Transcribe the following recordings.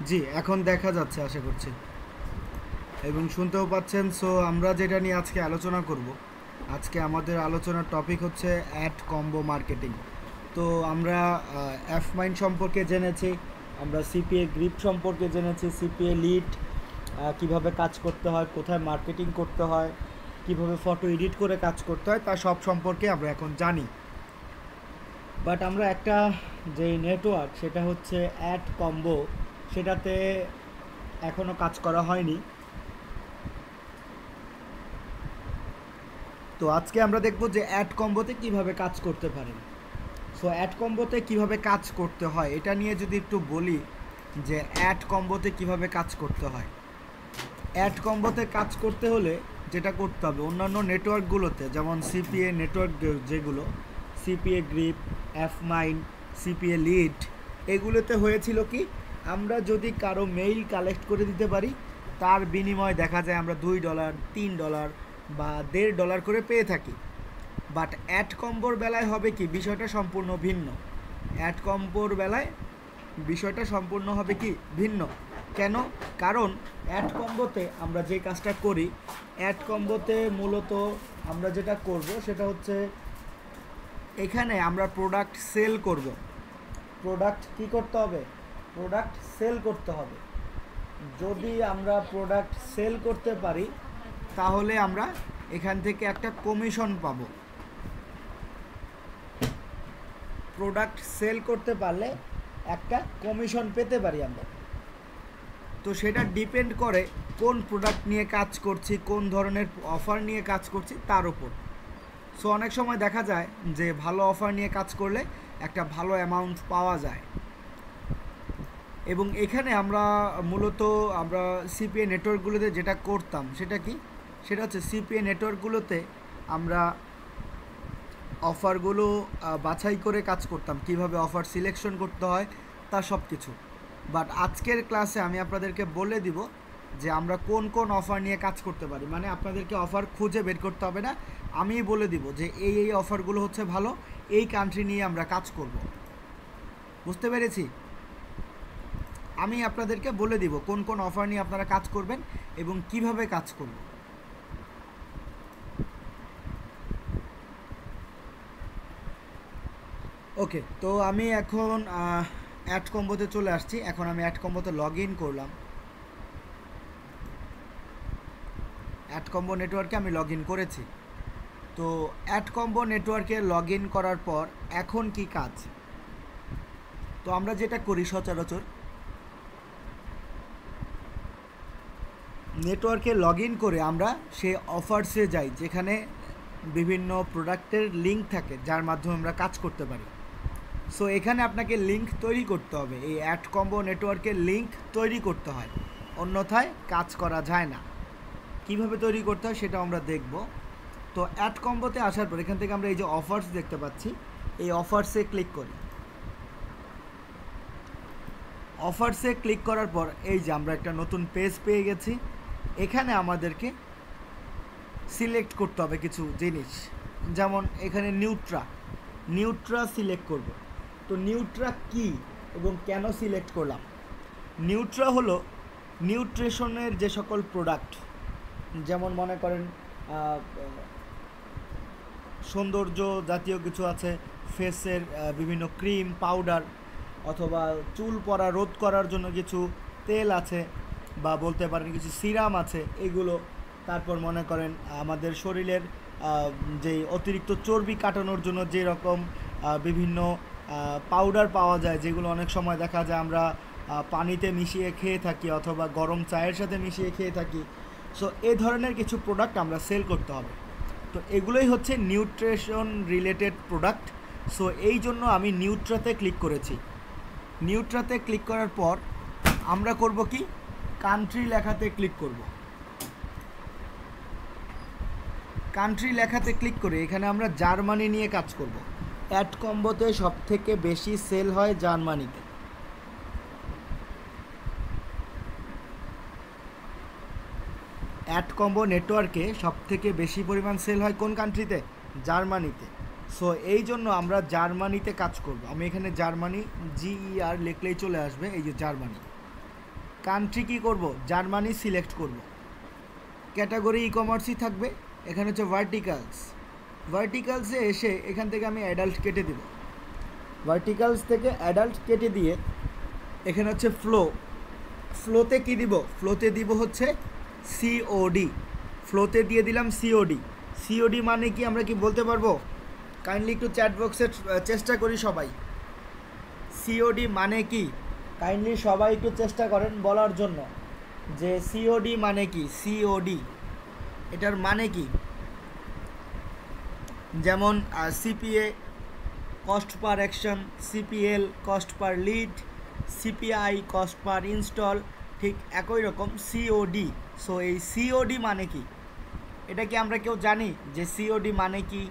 জি, এখন দেখা যাচ্ছে আশা করছি এবং শুনতেও পাচ্ছেন। সো আমরা যেটা নিয়ে আজকে আলোচনা করব, আজকে আমাদের আলোচনার টপিক হচ্ছে অ্যাড কম্বো মার্কেটিং। তো আমরা এফ মাইন্ড সম্পর্কে জেনেছি, আমরা সিপিএ গ্রিপ সম্পর্কে জেনেছি, সিপিএ লিড কীভাবে কাজ করতে হয়, কোথায় মার্কেটিং করতে হয়, কিভাবে ফটো এডিট করে কাজ করতে হয়, তা সব সম্পর্কে আমরা এখন জানি। বাট আমরা একটা যে নেটওয়ার্ক, সেটা হচ্ছে অ্যাড কম্বো, সেটাতে এখনও কাজ করা হয়নি। তো আজকে আমরা দেখব যে অ্যাড কম্বোতে কিভাবে কাজ করতে পারেন। সো অ্যাড কম্বোতে কিভাবে কাজ করতে হয় এটা নিয়ে যদি একটু বলি, যে অ্যাড কম্বোতে কিভাবে কাজ করতে হয়। অ্যাড কম্বোতে কাজ করতে হলে যেটা করতে হবে, অন্যান্য নেটওয়ার্কগুলোতে যেমন সিপিএ নেটওয়ার্ক, যেগুলো CPA grip, F mind, CPA lead, এগুলোতে হয়েছিল কি, আমরা যদি কারো মেইল কালেক্ট করে দিতে পারি, তার বিনিময়ে দেখা যায় আমরা $2, $3 বা $1.5 করে পেয়ে থাকি। বাট অ্যাড কম্বোর বেলায় হবে কি, বিষয়টা সম্পূর্ণ ভিন্ন। অ্যাড কম্বোর বেলায় বিষয়টা সম্পূর্ণ হবে কি ভিন্ন। কেন? কারণ অ্যাড কম্বোতে আমরা যে কাজটা করি, অ্যাড কম্বোতে মূলত আমরা যেটা করব সেটা হচ্ছে, এখানে আমরা প্রোডাক্ট সেল করব। প্রোডাক্ট কি করতে হবে? প্রোডাক্ট সেল করতে হবে। যদি আমরা প্রোডাক্ট সেল করতে পারি, তাহলে আমরা এখান থেকে একটা কমিশন পাবো। প্রোডাক্ট সেল করতে পারলে একটা কমিশন পেতে পারি আমরা। তো সেটা ডিপেন্ড করে কোন প্রোডাক্ট নিয়ে কাজ করছি, কোন ধরনের অফার নিয়ে কাজ করছি তার উপর। সো অনেক সময় দেখা যায় যে ভালো অফার নিয়ে কাজ করলে একটা ভালো অ্যামাউন্ট পাওয়া যায়। এবং এখানে আমরা মূলত আমরা সিপিএ নেটওয়ার্কগুলোতে যেটা করতাম সেটা কি, সেটা হচ্ছে সিপিএ নেটওয়ার্কগুলোতে আমরা অফারগুলো বাছাই করে কাজ করতাম, কিভাবে অফার সিলেকশন করতে হয় তা সব কিছু। বাট আজকের ক্লাসে আমি আপনাদেরকে বলে দিব যে আমরা কোন কোন অফার নিয়ে কাজ করতে পারি। মানে আপনাদেরকে অফার খুঁজে বের করতে হবে না, আমিই বলে দিব যে এই এই অফারগুলো হচ্ছে ভালো, এই কান্ট্রি নিয়ে আমরা কাজ করব। বুঝতে পেরেছি? আমি আপনাদেরকে বলে দিব কোন কোন অফার নিয়ে আপনারা কাজ করবেন এবং কিভাবে কাজ করবেন। ওকে, তো আমি এখন অ্যাড কম্বোতে চলে আসছি। এখন আমি অ্যাড কম্বোতে লগ ইন করলাম। অ্যাড কম্বো নেটওয়ার্কে আমি লগ ইন করেছি। তো অ্যাড কম্বো নেটওয়ার্কে লগ ইন করার পর এখন কি কাজ? তো আমরা যেটা করি সচরাচর, নেটওয়ার্কে লগ ইন করে আমরা সে অফার্সে যাই যেখানে বিভিন্ন প্রোডাক্টের লিঙ্ক থাকে, যার মাধ্যমে আমরা কাজ করতে পারি। সো এখানে আপনাকে লিঙ্ক তৈরি করতে হবে, এই অ্যাড কম্বো নেটওয়ার্কের লিঙ্ক তৈরি করতে হয়, অন্যথায় কাজ করা যায় না। কিভাবে তৈরি করতে হয় সেটা আমরা দেখব। তো অ্যাড কম্বোতে আসার পর এখান থেকে আমরা এই যে অফার্স দেখতে পাচ্ছি, এই অফার্সে ক্লিক করি। অফার্সে ক্লিক করার পর এই যে আমরা একটা নতুন পেজ পেয়ে গেছি। এখানে আমাদেরকে সিলেক্ট করতে হবে কিছু জিনিস, যেমন এখানে নিউট্রা সিলেক্ট করব। তো নিউট্রা কি এবং কেন সিলেক্ট করলাম? নিউট্রা হলো নিউট্রিশনের যে সকল প্রোডাক্ট, যেমন মনে করেন সৌন্দর্য জাতীয় কিছু আছে, ফেসের বিভিন্ন ক্রিম, পাউডার, অথবা চুল পড়া রোধ করার জন্য কিছু তেল আছে, বা বলতে পারেন কিছু সিরাম আছে, এগুলো। তারপর মনে করেন আমাদের শরীরের যেই অতিরিক্ত চর্বি কাটানোর জন্য যেরকম বিভিন্ন পাউডার পাওয়া যায়, যেগুলো অনেক সময় দেখা যায় আমরা পানিতে মিশিয়ে খেয়ে থাকি অথবা গরম চায়ের সাথে মিশিয়ে খেয়ে থাকি। সো এই ধরনের কিছু প্রোডাক্ট আমরা সেল করতে হবে। তো এগুলোই হচ্ছে নিউট্রিশন রিলেটেড প্রোডাক্ট। সো এই জন্য আমি নিউট্রাতে ক্লিক করেছি। নিউট্রাতে ক্লিক করার পর আমরা করব কি, কান্ট্রি লেখাতে ক্লিক করব। কান্ট্রি লেখাতে ক্লিক করে এখানে আমরা জার্মানি নিয়ে কাজ করব। অ্যাড কম্বোতে সবথেকে বেশি সেল হয় জার্মানিতে। অ্যাড কম্বো নেটওয়ার্কে সবথেকে বেশি পরিমাণ সেল হয় কোন কান্ট্রিতে? জার্মানিতে। সো এই জন্য আমরা জার্মানিতে কাজ করব। আমি এখানে জার্মানি GER লিখলেই চলে আসবে, এই যে জার্মানি। কান্ট্রি কী করব, জার্মানি সিলেক্ট করব। ক্যাটাগরি ই কমার্সই থাকবে। এখানে হচ্ছে ভার্টিকালসে এসে এখান থেকে আমি অ্যাডাল্ট কেটে দেব। ভার্টিকালস থেকে অ্যাডাল্ট কেটে দিয়ে এখানে হচ্ছে ফ্লোতে কি দিব, ফ্লোতে দিব হচ্ছে সিওডি। ফ্লোতে দিয়ে দিলাম সিওডি মানে কি আমরা কি বলতে পারবো? কাইন্ডলি একটু চ্যাট বক্সে চেষ্টা করি সবাই, সিওডি মানে কি? কাইন্ডলি সবাই একটু চেষ্টা করেন বলার জন্য যে সিওডি মানে কি। সিওডি এটার মানে কি? যেমন CPA cost per action, CPL cost per lead, CPI cost per install, ঠিক একই রকম সিওডি। সো এই সিওডি মানে কি? এটা কি আমরা কেউ জানি যে সিওডি মানে কি?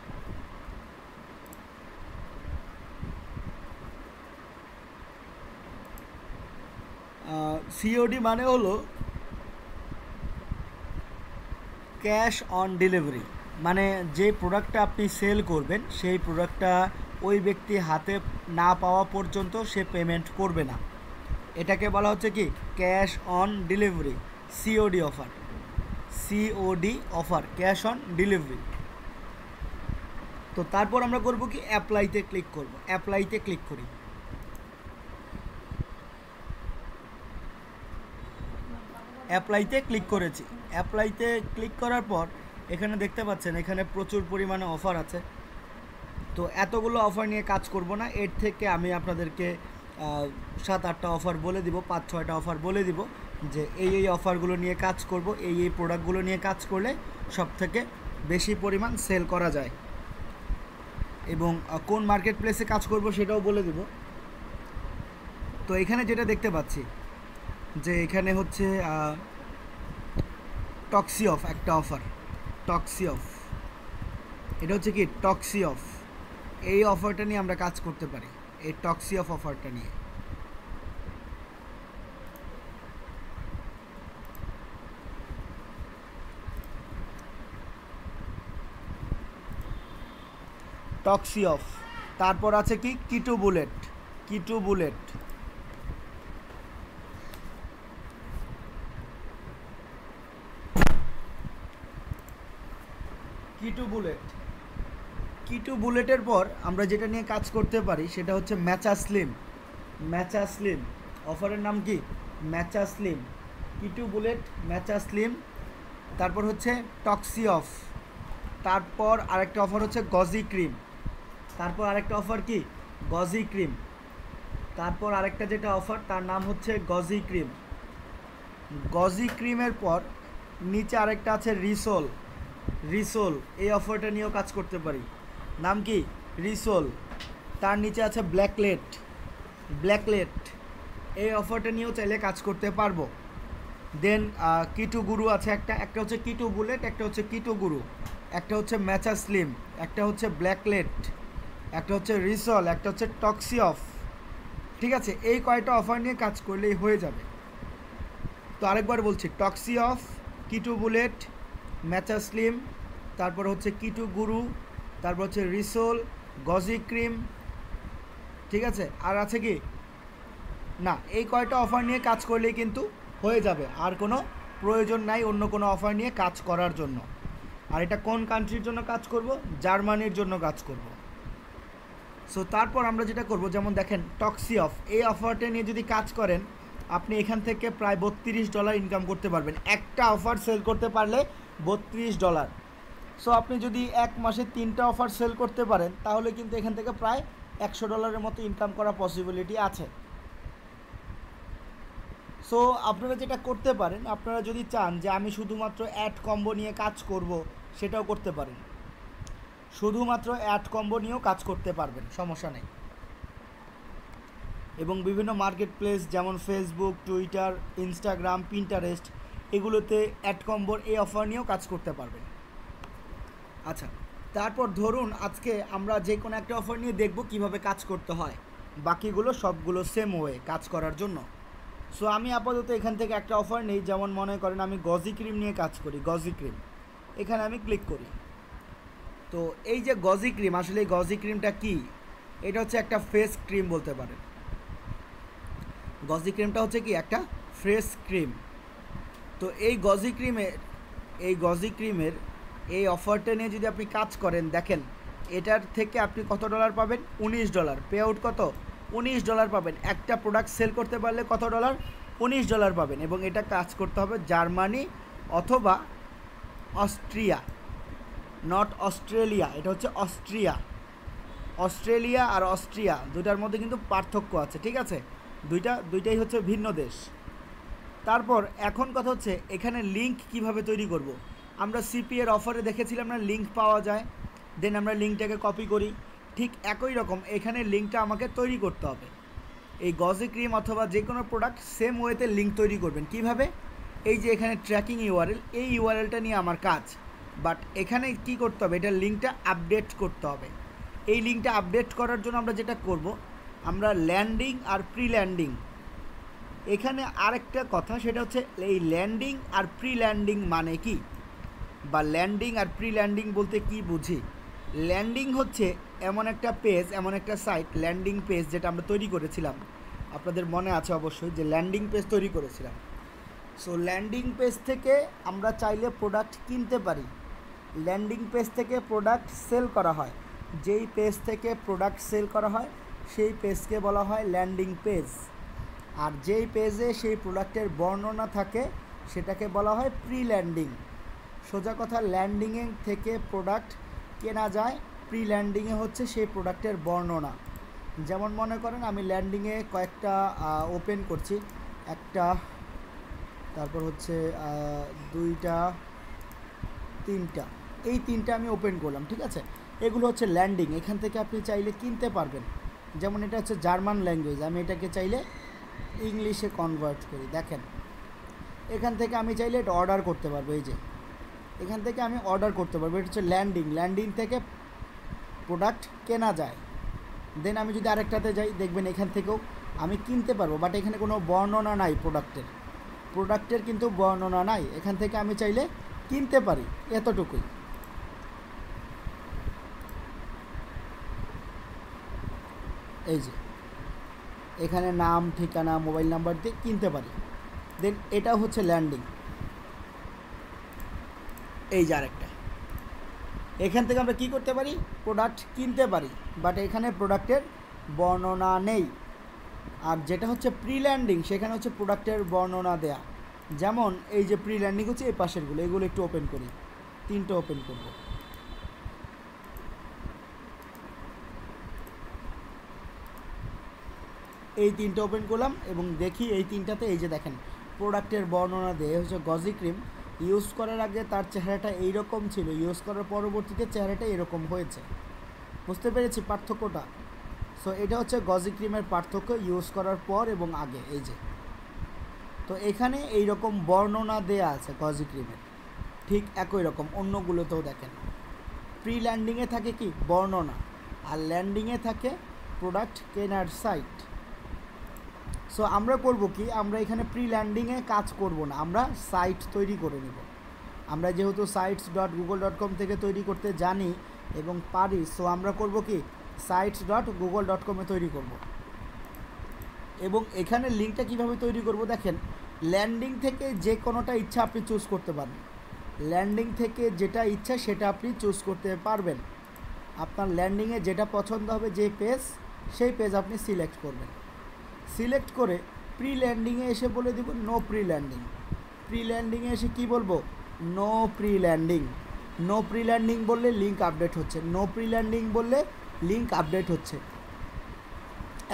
সিওডি মানে হলো ক্যাশ অন ডেলিভারি। মানে যে প্রোডাক্টটা আপনি সেল করবেন সেই প্রোডাক্টটা ওই ব্যক্তি হাতে না পাওয়া পর্যন্ত সে পেমেন্ট করবে না। এটাকে বলা হচ্ছে কি cash on delivery, COD offer. COD offer, cash on delivery. তো তারপর আমরা করব কি, অ্যাপ্লাইতে ক্লিক করব। অ্যাপ্লাইতে ক্লিক করি। অ্যাপ্লাইতে ক্লিক করেছি। অ্যাপ্লাইতে ক্লিক করার পর এখানে দেখতে পাচ্ছেন এখানে প্রচুর পরিমাণে অফার আছে। তো এতগুলো অফার নিয়ে কাজ করব না, এর থেকে আমি আপনাদেরকে 7-8টা অফার বলে দিব, 5-6টা অফার বলে দিব যে এই অফারগুলো নিয়ে কাজ করব, এই প্রোডাক্টগুলো নিয়ে কাজ করলে সব থেকে বেশি পরিমাণ সেল করা যায় এবং কোন মার্কেট প্লেসে কাজ করব সেটাও বলে দেব। তো এখানে যেটা দেখতে পাচ্ছি যে এখানে হচ্ছে টক্সি অফ একটা অফার, টক্সি অফ। এটা হচ্ছে কি টক্সি অফ। এই অফারটা নিয়ে আমরা কাজ করতে পারি, এই টক্সি অফ অফারটা নিয়ে। টক্সি অফ। তারপর আছে কি কিটু বুলেট। কিটু বুলেট কিটু বুলেটের পর আমরা যেটা নিয়ে কাজ করতে পারি সেটা হচ্ছে ম্যাচা স্লিম। ম্যাচা স্লিম অফারের নাম কি ম্যাচা স্লিম। কিটু বুলেট, ম্যাচা স্লিম। তারপর হচ্ছে টক্সি অফ। তারপর আরেকটা অফার হচ্ছে গজি ক্রিম। তারপর আরেকটা অফার কি গজি ক্রিম। তারপর আরেকটা যেটা অফার তার নাম হচ্ছে গজি ক্রিম। গজি ক্রিমের পর নিচে আরেকটা আছে রিসোল। রিসোল এই অফারটা নিয়েও কাজ করতে পারি, নাম কি রিসোল। তার নিচে আছে ব্ল্যাকলেট। ব্ল্যাকলেট এই অফারটা নিয়েও চাইলে কাজ করতে পারবো। দেন কিটু গুরু আছে একটা হচ্ছে কিটু বুলেট, একটা হচ্ছে কিটু গুরু, একটা হচ্ছে ম্যাচা স্লিম, একটা হচ্ছে ব্ল্যাকলেট, একটা হচ্ছে রিসল, একটা হচ্ছে টক্সি অফ। ঠিক আছে, এই কয়টা অফার নিয়ে কাজ করলেই হয়ে যাবে। তো আরেকবার বলছি, টক্সি অফ, কিটু বুলেট, ম্যাচা স্লিম, তারপর হচ্ছে কিটু গুরু, তারপর হচ্ছে রিসোল, গজি ক্রিম। ঠিক আছে, আর আছে কি না, এই কয়টা অফার নিয়ে কাজ করলেই কিন্তু হয়ে যাবে, আর কোনো প্রয়োজন নাই অন্য কোনো অফার নিয়ে কাজ করার জন্য। আর এটা কোন কান্ট্রির জন্য কাজ করব? জার্মানির জন্য কাজ করব। সো তারপর আমরা যেটা করব, যেমন দেখেন টক্সি অফ, এই অফারটা নিয়ে যদি কাজ করেন আপনি এখান থেকে প্রায় $32 ইনকাম করতে পারবেন। একটা অফার সেল করতে পারলে $32। সো আপনি যদি এক মাসে 3টা অফার সেল করতে পারেন তাহলে কিন্তু এখান থেকে প্রায় $100 মতো ইনকাম করার পসিবিলিটি আছে। সো আপনারা যেটা করতে পারেন, আপনারা যদি চান যে আমি শুধুমাত্র অ্যাড কম্বো নিয়ে কাজ করব, সেটাও করতে পারেন। শুধুমাত্র অ্যাড কম্বো নিয়েও কাজ করতে পারবেন, সমস্যা নেই। এবং বিভিন্ন মার্কেট প্লেস যেমন ফেসবুক, টুইটার, ইনস্টাগ্রাম, পিন্টারেস্ট, এগুলোতে অ্যাড কম্বোর এই অফার নিয়েও কাজ করতে পারবেন। আচ্ছা, তারপর ধরুন আজকে আমরা যে কোনো একটা অফার নিয়ে দেখব কিভাবে কাজ করতে হয়, বাকিগুলো সবগুলো সেম ওয়ে কাজ করার জন্য। সো আমি আপাতত এখান থেকে একটা অফার নেই, যেমন মনে করেন আমি গজি ক্রিম নিয়ে কাজ করি, গজি ক্রিম, এখানে আমি ক্লিক করি। তো এই যে গজি ক্রিম, আসলে এই গজি ক্রিমটা কি? এটা হচ্ছে একটা ফেস ক্রিম বলতে পারেন। গজি ক্রিমটা হচ্ছে কি একটা ফ্রেশ ক্রিম। তো এই গজি ক্রিমের এই অফারটা নিয়ে যদি আপনি কাজ করেন, দেখেন এটার থেকে আপনি কত ডলার পাবেন? $19। পে আউট কত? $19 পাবেন। একটা প্রোডাক্ট সেল করতে পারলে কত ডলার? $19 পাবেন। এবং এটা কাজ করতে হবে জার্মানি অথবা অস্ট্রিয়া, নট অস্ট্রেলিয়া, এটা হচ্ছে অস্ট্রিয়া। অস্ট্রেলিয়া আর অস্ট্রিয়া দুটার মধ্যে কিন্তু পার্থক্য আছে, ঠিক আছে? দুইটাই হচ্ছে ভিন্ন দেশ। তারপর এখন কথা হচ্ছে এখানে লিঙ্ক কিভাবে তৈরি করব। আমরা সিপি এর অফারে দেখেছিলাম না, লিঙ্ক পাওয়া যায়, দেন আমরা লিঙ্কটাকে কপি করি। ঠিক একই রকম এখানে লিঙ্কটা আমাকে তৈরি করতে হবে। এই গজি ক্রিম অথবা যে কোনো প্রোডাক্ট সেম ওয়েতে লিঙ্ক তৈরি করবেন। কিভাবে? এই যে এখানে ট্র্যাকিং ইউআরএল, এই ইউআরএলটা নিয়ে আমার কাজ, বাট এখানে কি করতে হবে? এটার লিঙ্কটা আপডেট করতে হবে। এই লিঙ্কটা আপডেট করার জন্য আমরা যেটা করব, আমরা ল্যান্ডিং আর প্রি ল্যান্ডিং, এখানে আরেকটা কথা, সেটা হচ্ছে এই ল্যান্ডিং আর প্রি ল্যান্ডিং মানে কি, বা ল্যান্ডিং আর প্রি ল্যান্ডিং বলতে কি বুঝি। ল্যান্ডিং হচ্ছে এমন একটা পেজ, এমন একটা সাইট, ল্যান্ডিং পেজ যেটা আমরা তৈরি করেছিলাম, আপনাদের মনে আছে অবশ্যই যে ল্যান্ডিং পেজ তৈরি করেছিলাম। সো ল্যান্ডিং পেজ থেকে আমরা চাইলে প্রোডাক্ট কিনতে পারি, ল্যান্ডিং পেজ থেকে প্রোডাক্ট সেল করা হয়। যেই পেজ থেকে প্রোডাক্ট সেল করা হয় সেই পেজকে বলা হয় ল্যান্ডিং পেজ। আর যেই পেজে সেই প্রোডাক্টের বর্ণনা থাকে সেটাকে বলা হয় প্রি ল্যান্ডিং। সোজা কথা, ল্যান্ডিংয়ে থেকে প্রোডাক্ট কেনা যায়, প্রি ল্যান্ডিংয়ে হচ্ছে সেই প্রোডাক্টের বর্ণনা। যেমন মনে করেন আমি ল্যান্ডিংয়ে কয়েকটা ওপেন করছি, একটা, তারপর হচ্ছে দুইটা, তিনটা, এই তিনটা আমি ওপেন করলাম, ঠিক আছে? এগুলো হচ্ছে ল্যান্ডিং। এখান থেকে আপনি চাইলে কিনতে পারবেন। যেমন এটা হচ্ছে জার্মান ল্যাঙ্গুয়েজ, আমি এটাকে চাইলে ইংলিশে কনভার্ট করি। দেখেন এখান থেকে আমি চাইলে এটা অর্ডার করতে পারবো। এই যে এখান থেকে আমি অর্ডার করতে পারবো, এটা হচ্ছে ল্যান্ডিং। ল্যান্ডিং থেকে প্রোডাক্ট কেনা যায়। দেন আমি যদি আরেকটাতে যাই, দেখবেন এখান থেকেও আমি কিনতে পারবো, বাট এখানে কোনো বর্ণনা নাই প্রোডাক্টের কিন্তু বর্ণনা নাই। এখান থেকে আমি চাইলে কিনতে পারি, এতটুকুই। এই যে এখানে নাম, ঠিকানা, মোবাইল নাম্বার দিয়ে কিনতে পারি। দেন এটা হচ্ছে ল্যান্ডিং। এই যে আরেকটা, এখান থেকে আমরা কি করতে পারি? প্রোডাক্ট কিনতে পারি, বাট এখানে প্রোডাক্টের বর্ণনা নেই। আর যেটা হচ্ছে প্রি ল্যান্ডিং, সেখানে হচ্ছে প্রোডাক্টের বর্ণনা দেয়া। যেমন এই যে প্রি ল্যান্ডিং হচ্ছে এই পাশেরগুলো, এগুলো একটু ওপেন করি, তিনটে ওপেন করব। এই তিনটে ওপেন করলাম এবং দেখি এই তিনটাতে এই যে দেখেন প্রোডাক্টের বর্ণনা দেয় হচ্ছে গজি ক্রিম। ইউজ করার আগে তার চেহারাটা এইরকম ছিল, ইউজ করার পরবর্তীতে চেহারাটা এরকম হয়েছে। বুঝতে পেরেছি পার্থক্যটা? সো এটা হচ্ছে গজি ক্রিমের পার্থক্য ইউজ করার পর এবং আগে। এই যে, তো এখানে এই রকম বর্ণনা দেয়া আছে গজি ক্রিমের, ঠিক একই রকম অন্যগুলোতেও দেখেন। প্রি ল্যান্ডিংয়ে থাকে কি? বর্ণনা। আর ল্যান্ডিংয়ে থাকে প্রোডাক্ট কেনার সাইট। সো আমরা করব কি, আমরা এখানে প্রি ল্যান্ডিংয়ে কাজ করব না, আমরা সাইট তৈরি করে নেব। আমরা যেহেতু sites.google.com থেকে তৈরি করতে জানি এবং পারি, সো আমরা করব কি, sites.google.com এ তৈরি করব। এবং এখানে লিঙ্কটা কিভাবে তৈরি করব, দেখেন ল্যান্ডিং থেকে যে কোনোটা ইচ্ছা আপনি চুজ করতে পারেন। ল্যান্ডিং থেকে যেটা ইচ্ছা সেটা আপনি চুজ করতে পারবেন। আপনার ল্যান্ডিংয়ে যেটা পছন্দ হবে, যে পেজ, সেই পেজ আপনি সিলেক্ট করবেন। সিলেক্ট করে প্রি ল্যান্ডিংয়ে এসে বলে দেব নো প্রি ল্যান্ডিং। প্রি ল্যান্ডিংয়ে এসে কি বলবো? No pre landing. No pre landing বললে লিঙ্ক আপডেট হচ্ছে, নো প্রি ল্যান্ডিং বললে লিঙ্ক আপডেট হচ্ছে।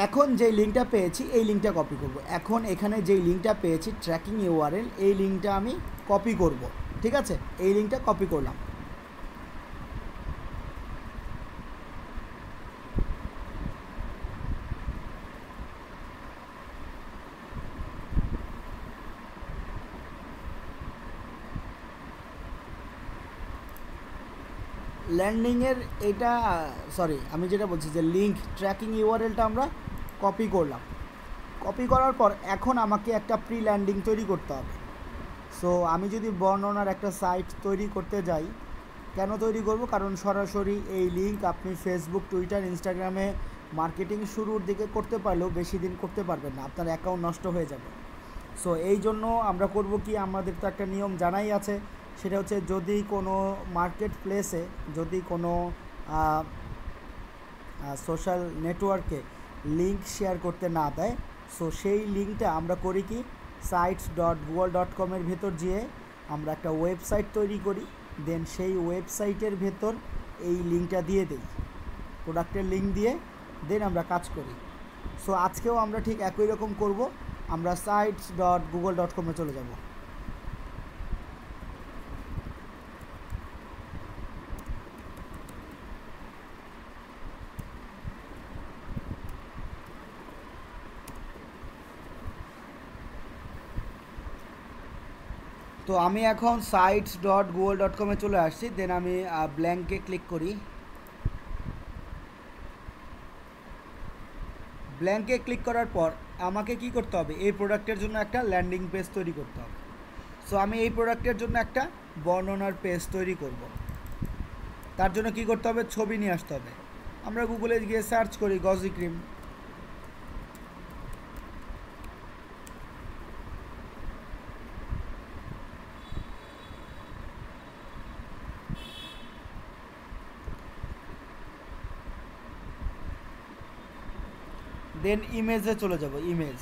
এখন যেই লিঙ্কটা পেয়েছি এই লিঙ্কটা কপি করব। এখন এখানে যেই লিঙ্কটা পেয়েছি ট্র্যাকিং ইউআরএল, এই লিঙ্কটা আমি কপি করব, ঠিক আছে? এই লিঙ্কটা কপি করলাম। ল্যান্ডিংয়ের এটা, সরি আমি যেটা বলছি যে লিঙ্ক ট্র্যাকিং ইউআরএলটা আমরা কপি করলাম। কপি করার পর এখন আমাকে একটা প্রি ল্যান্ডিং তৈরি করতে হবে। সো আমি যদি বর্ণনার একটা সাইট তৈরি করতে যাই, কেন তৈরি করব? কারণ সরাসরি এই লিঙ্ক আপনি ফেসবুক, টুইটার, ইনস্টাগ্রামে মার্কেটিং শুরুর দিকে করতে পারলেও বেশি দিন করতে পারবেন না, আপনার অ্যাকাউন্ট নষ্ট হয়ে যাবে। সো এই জন্য আমরা করব কি, আমাদের তো একটা নিয়ম জানাই আছে, সেটা হচ্ছে যদি কোনো মার্কেট প্লেসে যদি কোনো সোশ্যাল নেটওয়ার্কে লিঙ্ক শেয়ার করতে না দেয়, সো সেই লিঙ্কটা আমরা করি কি sites.google.com-এর ভেতর যেয়ে আমরা একটা ওয়েবসাইট তৈরি করি, দেন সেই ওয়েবসাইটের ভেতর এই লিঙ্কটা দিয়ে দিই, প্রোডাক্টের লিঙ্ক দিয়ে দেন আমরা কাজ করি। সো আজকেও আমরা ঠিক একই রকম করব, আমরা sites.google.com-এ চলে যাব। তো আমি এখন sites.google.com-এ চলে আসছি, দেন আমি ব্ল্যাঙ্কে ক্লিক করি। ব্ল্যাঙ্কে ক্লিক করার পর আমাকে কি করতে হবে, এই প্রোডাক্টের জন্য একটা ল্যান্ডিং পেজ তৈরি করতে হবে। সো আমি এই প্রোডাক্টের জন্য একটা বর্ণনার পেজ তৈরি করব। তার জন্য কি করতে হবে, ছবি নিয়ে আসতে হবে। আমরা গুগলে গিয়ে সার্চ করি গজি ক্রিম, দেন ইমেজে চলে যাব, ইমেজ।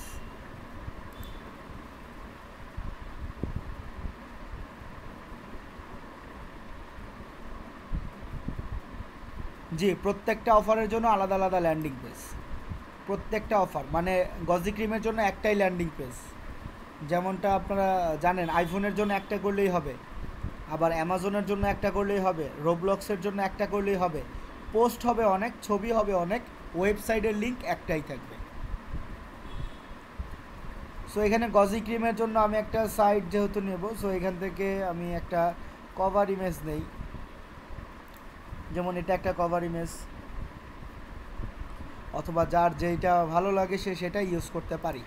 জি, প্রত্যেকটা অফারের জন্য আলাদা আলাদা ল্যান্ডিং পেজ, প্রত্যেকটা অফার মানে গজি ক্রিমের জন্য একটাই ল্যান্ডিং পেজ, যেমনটা আপনারা জানেন আইফোনের জন্য একটা করলেই হবে, আবার অ্যামাজনের জন্য একটা করলেই হবে, রোবলক্সের জন্য একটা করলেই হবে, পোস্ট হবে অনেক, ছবি হবে অনেক, ওয়েবসাইটের লিঙ্ক একটাই থাকবে। সো এখানে গজি ক্রিমের জন্য আমি একটা সাইট যেহেতু নেব, সো এখান থেকে আমি একটা কভার ইমেজ নেই, যেমন এটা একটা কভার ইমেজ, অথবা যার যেইটা ভালো লাগে সে সেটা ইউজ করতে পারি।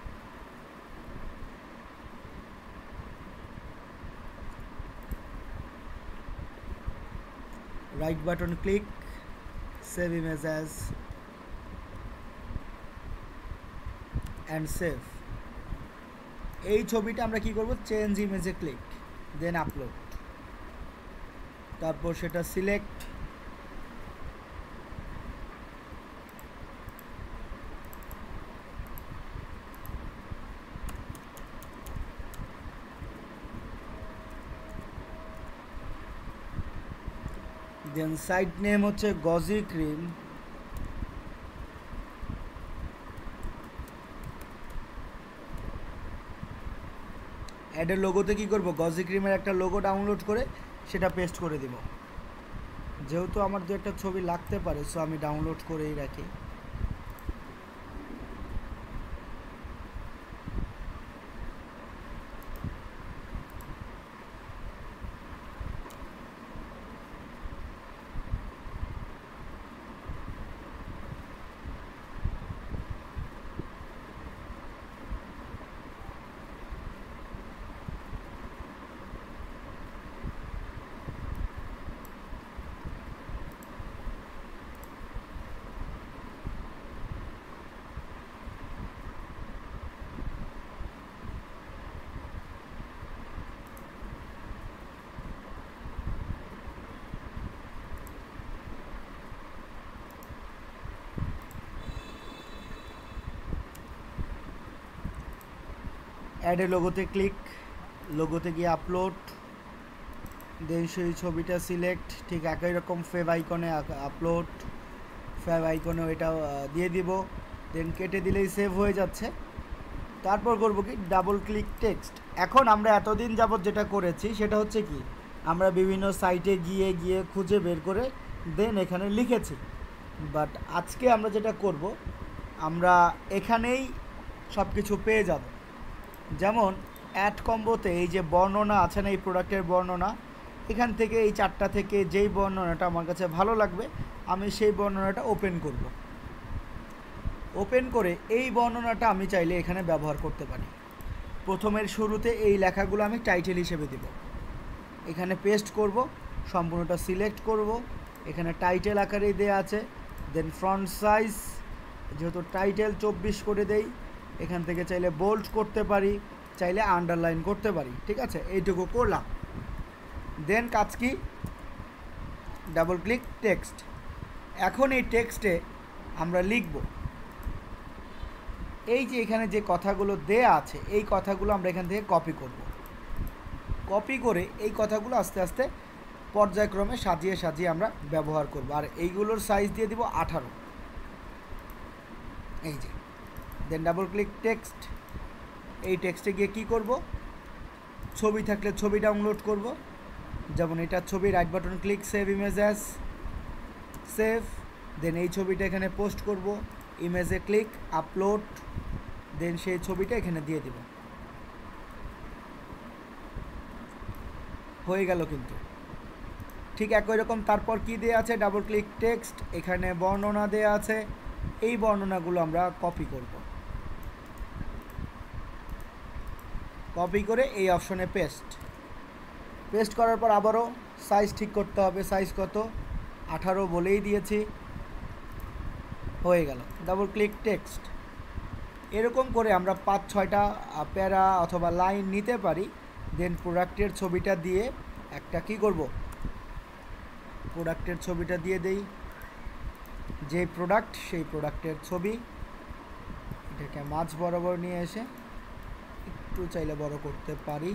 Right button click, save image as and save. এই ছবিটা আমরা কি করব, চেঞ্জ ইমেজে ক্লিক, দেন আপলোড, তারপর সেটা সিলেক্ট, দেন সাইট নেম হচ্ছে গজি ক্রিম, অ্যাডের লোগোতে কি করব, গজি ক্রিমের একটা লোগো ডাউনলোড করে সেটা পেস্ট করে দিব। যেহেতু আমার দু একটা ছবি লাগতে পারে, সো আমি ডাউনলোড করেই রাখি। অ্যাডে লোগোতে ক্লিক, লোগোতে গিয়ে আপলোড, দেন সেই ছবিটা সিলেক্ট, ঠিক একই রকম ফেভ আইকনে আপলোড, ফেভ আইকনে এটা দিয়ে দিব, দেন কেটে দিলেই সেভ হয়ে যাচ্ছে। তারপর করব কি, ডাবল ক্লিক টেক্সট। এখন আমরা এতদিন যাবত যেটা করেছি সেটা হচ্ছে কি, আমরা বিভিন্ন সাইটে গিয়ে গিয়ে খুঁজে বের করে দেন এখানে লিখেছি, বাট আজকে আমরা যেটা করব, আমরা এখানেই সব কিছু পেয়ে যাব। যেমন অ্যাড কম্বোতে এই যে বর্ণনা আছে না, এই প্রোডাক্টের বর্ণনা, এখান থেকে এই চারটা থেকে যেই বর্ণনাটা আমার কাছে ভালো লাগবে আমি সেই বর্ণনাটা ওপেন করব। ওপেন করে এই বর্ণনাটা আমি চাইলে এখানে ব্যবহার করতে পারি। প্রথমের শুরুতে এই লেখাগুলো আমি টাইটেল হিসেবে দেব, এখানে পেস্ট করব, সম্পূর্ণটা সিলেক্ট করব, এখানে টাইটেল আকারেই দেয়া আছে, দেন ফ্রন্ট সাইজ যেহেতু টাইটেল 24 করে দেই, এখান থেকে চাইলে বোল্ড করতে পারি, চাইলে আন্ডারলাইন করতে পারি, ঠিক আছে, এইটুকু করলাম। দেন কাজ কি, ডাবল ক্লিক টেক্সট। এখন এই টেক্সটে আমরা লিখব এই যে এখানে যে কথাগুলো দেয়া আছে, এই কথাগুলো আমরা এখান থেকে কপি করব। কপি করে এই কথাগুলো আস্তে আস্তে পর্যায়ক্রমে সাজিয়ে সাজিয়ে আমরা ব্যবহার করব। আর এইগুলোর সাইজ দিয়ে দিব 18, এই যে। দেন ডাবল ক্লিক টেক্সট। এই টেক্সটে গিয়ে কি করব, ছবি থাকলে ছবি ডাউনলোড করব, যেমন এটা ছবি, right button click, save image as, save. Then এই ছবিটা এখানে পোস্ট করব, ইমেজে ক্লিক, আপলোড। দেন সেই ছবিটা এখানে দিয়ে দিব, হয়ে গেল কিন্তু। ঠিক একই রকম তারপর কি দেয়া আছে, ডাবল ক্লিক টেক্সট, এখানে বর্ণনা দেয়া আছে, এই বর্ণনাগুলো আমরা কপি করব। কপি করে এই অপশনে পেস্ট। পেস্ট করার পর আবারও সাইজ ঠিক করতে হবে, সাইজ কত, 18 বলেই দিয়েছি, হয়ে গেল। Double click text. এরকম করে আমরা 5-6টা প্যারা অথবা লাইন নিতে পারি। দেন প্রোডাক্টের ছবিটা দিয়ে একটা কি করব, প্রোডাক্টের ছবিটা দিয়ে দেই, যে প্রোডাক্ট সেই প্রোডাক্টের ছবি, এটাকে মাঝ বরাবর নিয়ে এসে একটু চাইলে বড় করতে পারি।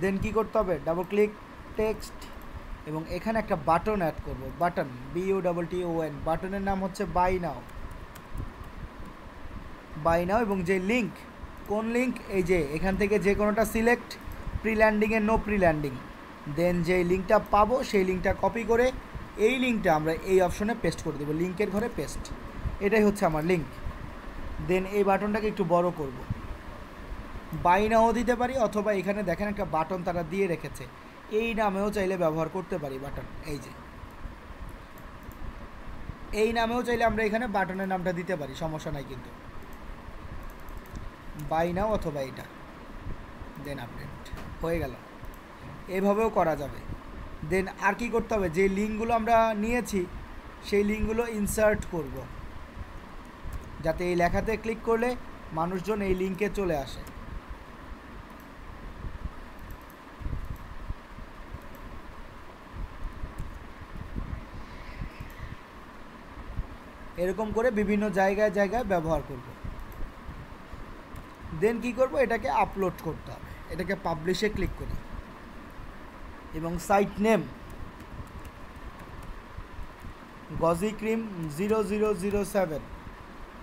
দেন কি করতে হবে, ডাবল ক্লিক টেক্সট, এবং এখানে একটা বাটন অ্যাড করব, বাটন, BUTTON। বাটনের নাম হচ্ছে বাই নাও, বাই নাও। এবং যে লিঙ্ক, কোন লিঙ্ক, এই যে এখান থেকে যে কোনোটা সিলেক্ট, প্রি ল্যান্ডিংয়ে নো প্রি ল্যান্ডিং। দেন যে লিঙ্কটা পাবো সেই লিঙ্কটা কপি করে এই লিঙ্কটা আমরা এই অপশনে পেস্ট করে দেবো, লিঙ্কের ঘরে পেস্ট। এটাই হচ্ছে আমার লিঙ্ক। দেন এই বাটনটাকে একটু বড় করব, বাই নাও দিতে পারি, অথবা এখানে দেখেন একটা বাটন তারা দিয়ে রেখেছে, এই নামেও চাইলে ব্যবহার করতে পারি বাটন, এই যে এই নামেও চাইলে আমরা এখানে বাটনের নামটা দিতে পারি, সমস্যা নাই কিন্তু, বাই নাও অথবা এটা। দেন আপডেট, হয়ে গেল। এভাবেও করা যাবে। দেন আর কি করতে হবে, যে লিঙ্কগুলো আমরা নিয়েছি সেই লিঙ্কগুলো ইনসার্ট করব, যাতে এই লেখাতে ক্লিক করলে মানুষজন এই লিঙ্কে চলে আসে। এরকম করে বিভিন্ন জায়গায় জায়গায় ব্যবহার করব। দেন কি করব, এটাকে আপলোড করতে হবে, এটাকে পাবলিশে ক্লিক করি, এবং সাইট নেম গজি ক্রিম 0007,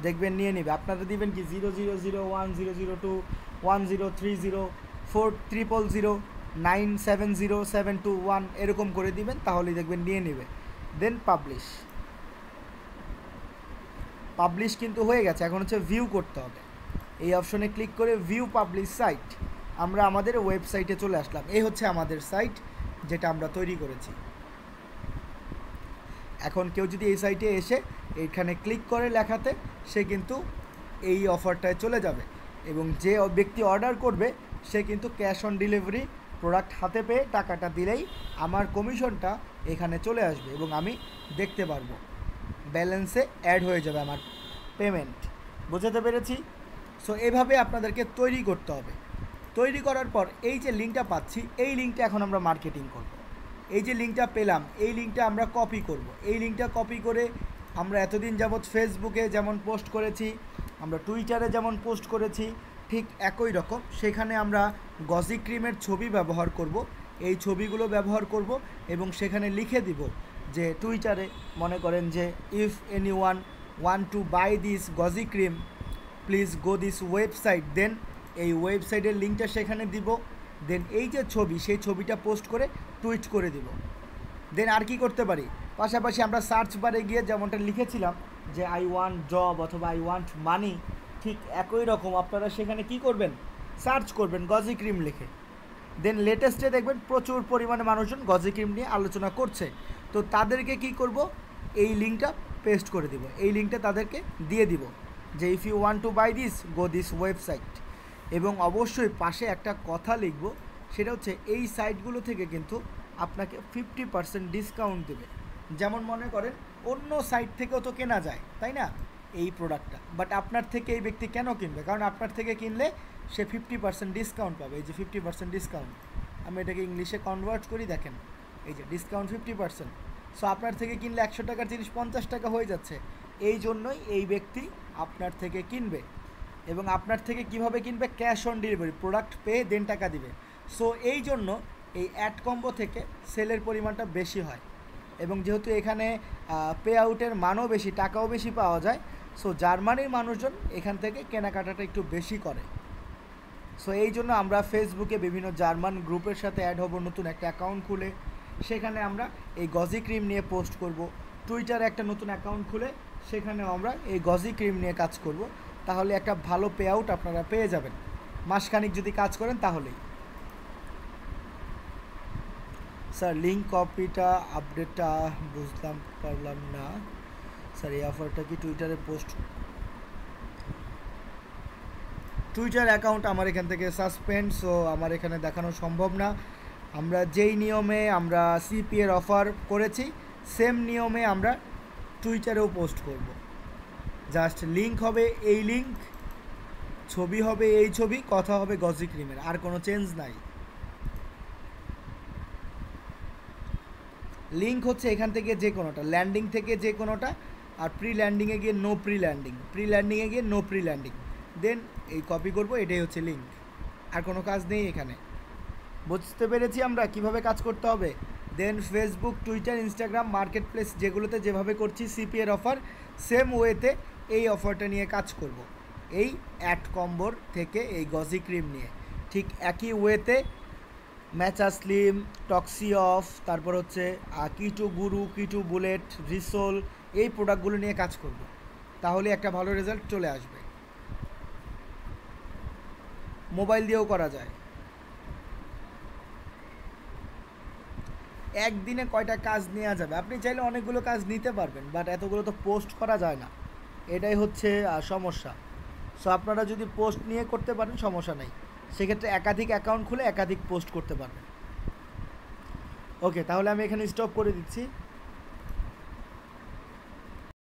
দেখবেন নিয়ে নেবে। আপনারা দিবেন কি 0001 002 1030 4000 970 721, এরকম করে দিবেন, তাহলেই দেখবেন নিয়ে নেবে। দেন পাবলিশ। পাবলিশ কিন্তু হয়ে গেছে, এখন হচ্ছে ভিউ করতে হবে। এই অপশনে ক্লিক করে ভিউ পাবলিশ সাইট, আমরা আমাদের ওয়েবসাইটে চলে আসলাম। এই হচ্ছে আমাদের সাইট যেটা আমরা তৈরি করেছি। এখন কেউ যদি এই সাইটে এসে এইখানে ক্লিক করে লেখাতে, সে কিন্তু এই অফারটায় চলে যাবে, এবং যে ব্যক্তি অর্ডার করবে সে কিন্তু ক্যাশ অন ডেলিভারি প্রোডাক্ট হাতে পেয়ে টাকাটা দিলেই আমার কমিশনটা এখানে চলে আসবে, এবং আমি দেখতে পারবো, ব্যালেন্সে অ্যাড হয়ে যাবে আমার পেমেন্ট। বোঝাতে পেরেছি? সো এভাবে আপনাদেরকে তৈরি করতে হবে। তৈরি করার পর এই যে লিঙ্কটা পাচ্ছি, এই লিঙ্কটা এখন আমরা মার্কেটিং করব। এই যে লিঙ্কটা পেলাম, এই লিঙ্কটা আমরা কপি করব। এই লিঙ্কটা কপি করে আমরা এতদিন যাবৎ ফেসবুকে যেমন পোস্ট করেছি, আমরা টুইটারে যেমন পোস্ট করেছি, ঠিক একই রকম সেখানে আমরা গজি ক্রিমের ছবি ব্যবহার করব। এই ছবিগুলো ব্যবহার করব এবং সেখানে লিখে দিব যে টুইটারে মনে করেন যে if anyone want to buy this goji cream please go this website, then এই ওয়েবসাইটের লিঙ্কটা সেখানে দিব। দেন এই যে ছবি, সেই ছবিটা পোস্ট করে টুইট করে দিব। দেন আর কি করতে পারি, পাশাপাশি আমরা সার্চ বারে গিয়ে যেমনটা লিখেছিলাম যে আই ওয়ান্ট জব অথবা আই ওয়ান্ট মানি, ঠিক একই রকম আপনারা সেখানে কি করবেন, সার্চ করবেন গজি ক্রিম লিখে। দেন লেটেস্টে দেখবেন প্রচুর পরিমাণে মানুষজন গজি ক্রিম নিয়ে আলোচনা করছে, তো তাদেরকে কি করব, এই লিঙ্কটা পেস্ট করে দিব, এই লিঙ্কটা তাদেরকে দিয়ে দিব যে if you want to buy this go this website. এবং অবশ্যই পাশে একটা কথা লিখব, সেটা হচ্ছে এই সাইটগুলো থেকে কিন্তু আপনাকে 50% ডিসকাউন্ট দেবে। যেমন মনে করেন অন্য সাইট থেকেও তো কেনা যায়, তাই না? এই প্রোডাক্টটা, বাট আপনার থেকে এই ব্যক্তি কেন কিনবে? কারণ আপনার থেকে কিনলে সে 50% ডিসকাউন্ট পাবে। এই যে 50% ডিসকাউন্ট, আমি এটাকে ইংলিশে কনভার্ট করি, দেখেন এই যে ডিসকাউন্ট 50%। সো আপনার থেকে কিনলে 100 টাকার জিনিস 50 টাকা হয়ে যাচ্ছে, এই জন্যই এই ব্যক্তি আপনার থেকে কিনবে। এবং আপনার থেকে কিভাবে কিনবে? ক্যাশ অন ডেলিভারি, প্রোডাক্ট পেয়ে দেন টাকা দিবে। সো এই জন্য এই অ্যাড কম্বো থেকে সেলের পরিমাণটা বেশি হয়, এবং যেহেতু এখানে পে আউটের মানও বেশি, টাকাও বেশি পাওয়া যায়, সো জার্মানির মানুষজন এখান থেকে কেনাকাটাটা একটু বেশি করে। সো এই জন্য আমরা ফেসবুকে বিভিন্ন জার্মান গ্রুপের সাথে অ্যাড হব, নতুন একটা অ্যাকাউন্ট খুলে সেখানে আমরা এই গজি ক্রিম নিয়ে পোস্ট করব। টুইটারে একটা নতুন অ্যাকাউন্ট খুলে সেখানেও আমরা এই গজি ক্রিম নিয়ে কাজ করব। তাহলে একটা ভালো পে আউট আপনারা পেয়ে যাবেন, মাসখানিক যদি কাজ করেন তাহলেই। স্যার লিঙ্ক কপিটা আপডেটটা বুঝলাম পারলাম না স্যার। এই অফারটা কি টুইটারে পোস্ট? টুইটার অ্যাকাউন্ট আমার এখান থেকে সাসপেন্ড, সো আমার এখানে দেখানো সম্ভব না। আমরা যেই নিয়মে আমরা সিপিএর অফার করেছি সেম নিয়মে আমরা টুইটারেও পোস্ট করব। জাস্ট লিঙ্ক হবে এই লিঙ্ক, ছবি হবে এই ছবি, কথা হবে গজি ক্রিমের, আর কোনো চেঞ্জ নাই। লিঙ্ক হচ্ছে এখান থেকে যে কোনোটা, ল্যান্ডিং থেকে যে কোনোটা, আর প্রি ল্যান্ডিংয়ে গিয়ে নো প্রি ল্যান্ডিং, প্রি ল্যান্ডিংয়ে গিয়ে নো প্রি ল্যান্ডিং, দেন এই কপি করব, এটাই হচ্ছে লিঙ্ক, আর কোনো কাজ নেই এখানে। বুঝতে পেরেছি আমরা কিভাবে কাজ করতে হবে। Then Facebook, Twitter, Instagram, market place যেগুলোতে যেভাবে করছি সিপিএর অফার, সেম ওয়েতে এই অফারটা নিয়ে কাজ করব, এই অ্যাড কম্বোর থেকে এই গজি ক্রিম নিয়ে ঠিক একই ওয়েতে ম্যাচা স্লিম, টক্সি অফ, তারপর হচ্ছে কিটু গুরু, কিটু বুলেট, রিসোল, এই প্রোডাক্টগুলো নিয়ে কাজ করব, তাহলে একটা ভালো রেজাল্ট চলে আসবে। মোবাইল দিয়েও করা যায়। একদিনে কয়টা কাজ নেওয়া যাবে? আপনি চাইলে অনেকগুলো কাজ নিতে পারবেন, বাট এতগুলো তো পোস্ট করা যায় না, এটাই হচ্ছে সমস্যা। সো আপনারা যদি পোস্ট নিয়ে করতে পারেন সমস্যা নেই, সেক্ষেত্রে একাধিক অ্যাকাউন্ট খুলে একাধিক পোস্ট করতে পারবেন। ওকে, তাহলে আমি এখানে স্টপ করে দিচ্ছি।